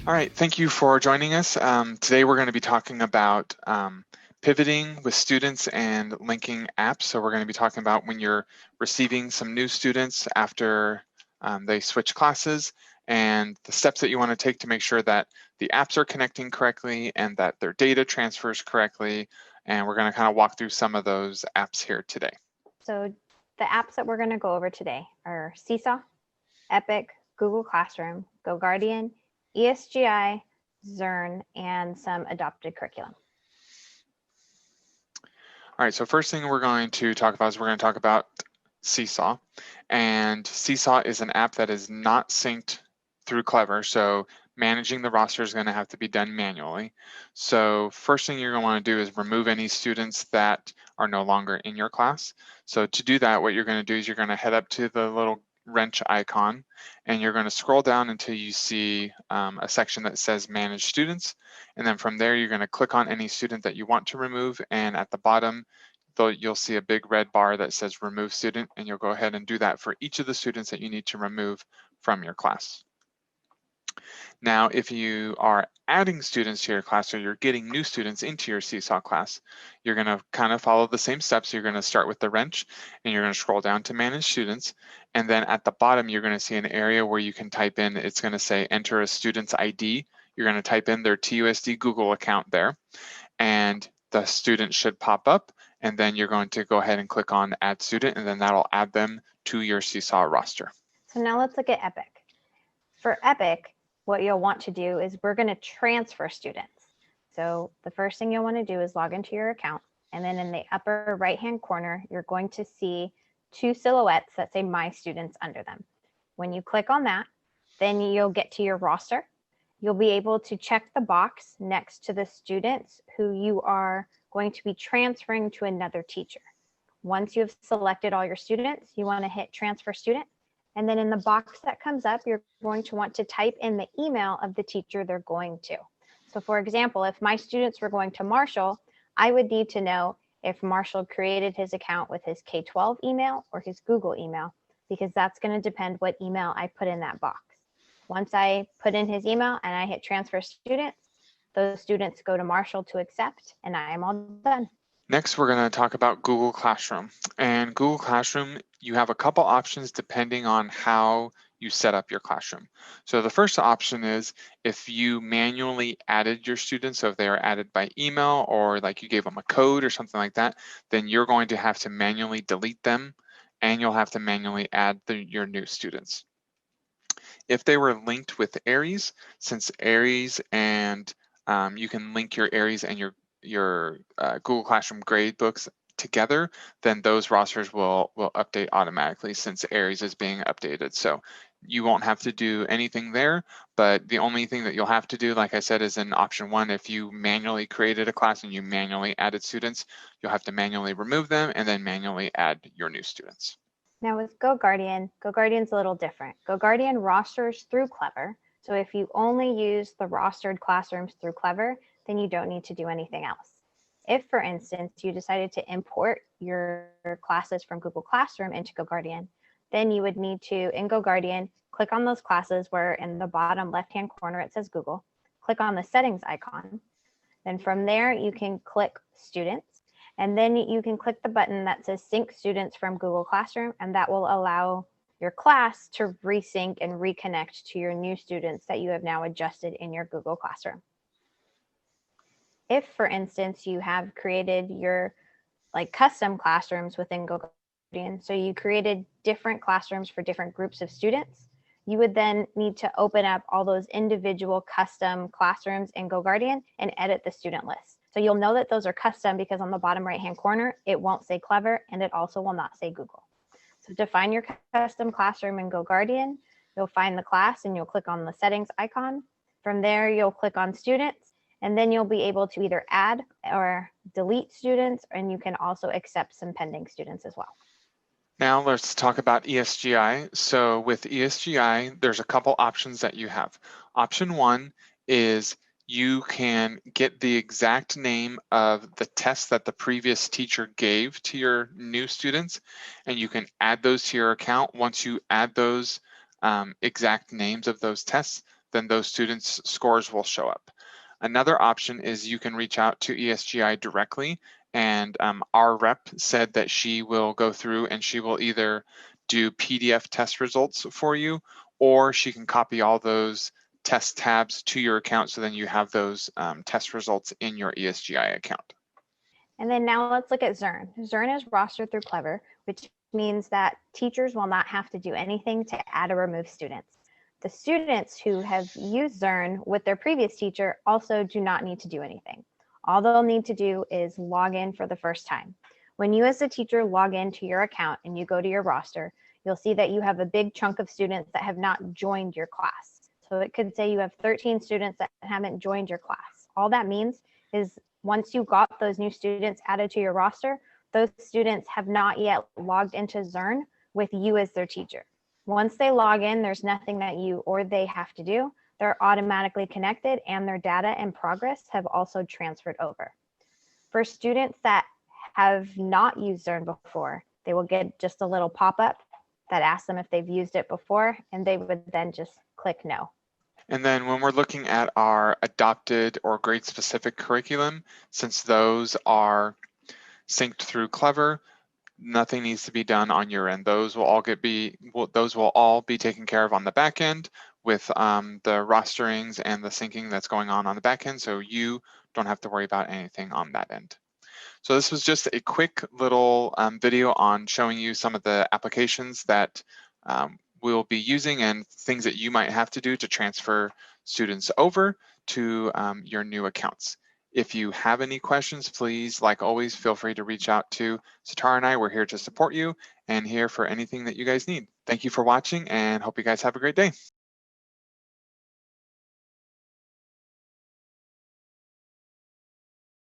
All right, thank you for joining us. Today we're going to be talking about pivoting with students and linking apps. So we're going to be talking about when you're receiving some new students after they switch classes and the steps that you want to take to make sure that the apps are connecting correctly and that their data transfers correctly. And we're going to kind of walk through some of those apps here today. So the apps that we're going to go over today are Seesaw, Epic, Google Classroom, GoGuardian, ESGI, Zern, and some adopted curriculum. All right, so first thing we're going to talk about is we're going to talk about Seesaw. And Seesaw is an app that is not synced through Clever. So managing the roster is going to have to be done manually. So first thing you're going to want to do is remove any students that are no longer in your class. So to do that, what you're going to do is you're going to head up to the little wrench icon and you're going to scroll down until you see a section that says manage students. And then from there, you're going to click on any student that you want to remove. And at the bottom, you'll see a big red bar that says remove student, and you'll go ahead and do that for each of the students that you need to remove from your class. Now, if you are adding students to your class or you're getting new students into your Seesaw class, you're going to kind of follow the same steps. You're going to start with the wrench and you're going to scroll down to manage students. And then at the bottom, you're going to see an area where you can type in, it's going to say enter a student's ID. You're going to type in their TUSD Google account there, and the student should pop up. And then you're going to go ahead and click on add student, and then that'll add them to your Seesaw roster. So now let's look at Epic. For Epic, what you'll want to do is we're going to transfer students. So the first thing you'll want to do is log into your account. And then in the upper right-hand corner, you're going to see two silhouettes that say My Students under them. When you click on that, then you'll get to your roster. You'll be able to check the box next to the students who you are going to be transferring to another teacher. Once you have selected all your students, you want to hit transfer student. And then in the box that comes up, you're going to want to type in the email of the teacher they're going to. So for example, if my students were going to Marshall, I would need to know if Marshall created his account with his K-12 email or his Google email, because that's going to depend what email I put in that box. Once I put in his email and I hit transfer students, those students go to Marshall to accept, and I am all done. Next, we're going to talk about Google Classroom. And Google Classroom, you have a couple options depending on how you set up your classroom. So the first option is if you manually added your students, so if they are added by email or like you gave them a code or something like that, then you're going to have to manually delete them and you'll have to manually add your new students. If they were linked with Aries, since Aries and you can link your Aries and your Google Classroom gradebooks together, then those rosters will update automatically since Aries is being updated. So you won't have to do anything there, but the only thing that you'll have to do, like I said, is in option 1, if you manually created a class and you manually added students, you'll have to manually remove them and then manually add your new students. Now with GoGuardian's a little different. GoGuardian rosters through Clever. So if you only use the rostered classrooms through Clever, then you don't need to do anything else. If, for instance, you decided to import your classes from Google Classroom into GoGuardian, then you would need to, in GoGuardian, click on those classes where in the bottom left-hand corner it says Google, click on the settings icon. Then from there, you can click Students, and then you can click the button that says Sync Students from Google Classroom, and that will allow your class to resync and reconnect to your new students that you have now adjusted in your Google Classroom. If, for instance, you have created your custom classrooms within GoGuardian, so you created different classrooms for different groups of students, you would then need to open up all those individual custom classrooms in GoGuardian and edit the student list. So you'll know that those are custom because on the bottom right-hand corner, it won't say Clever and it also will not say Google. So to find your custom classroom in GoGuardian, you'll find the class and you'll click on the settings icon. From there, you'll click on students, and then you'll be able to either add or delete students, and you can also accept some pending students as well. Now let's talk about ESGI. So with ESGI, there's a couple options that you have. Option 1 is you can get the exact name of the test that the previous teacher gave to your new students, and you can add those to your account. Once you add those exact names of those tests, then those students' scores will show up. Another option is you can reach out to ESGI directly, and our rep said that she will go through and she will either do PDF test results for you, or she can copy all those test tabs to your account, so then you have those test results in your ESGI account. And then now let's look at Zern. Zern is rostered through Clever, which means that teachers will not have to do anything to add or remove students. The students who have used Zern with their previous teacher also do not need to do anything. All they'll need to do is log in for the first time. When you as a teacher log into your account and you go to your roster, you'll see that you have a big chunk of students that have not joined your class. So it could say you have 13 students that haven't joined your class. All that means is once you got those new students added to your roster, those students have not yet logged into Zern with you as their teacher. Once they log in, there's nothing that you or they have to do. They're automatically connected and their data and progress have also transferred over. For students that have not used Zern before, they will get just a little pop-up that asks them if they've used it before, and they would then just click no. And then when we're looking at our adopted or grade-specific curriculum, since those are synced through Clever, nothing needs to be done on your end. Those will all be taken care of on the back end with the rosterings and the syncing that's going on the back end, so you don't have to worry about anything on that end. So this was just a quick little video on showing you some of the applications that we'll be using and things that you might have to do to transfer students over to your new accounts. If you have any questions, please, like always, feel free to reach out to Sitara and I. We're here to support you and here for anything that you guys need. Thank you for watching and hope you guys have a great day.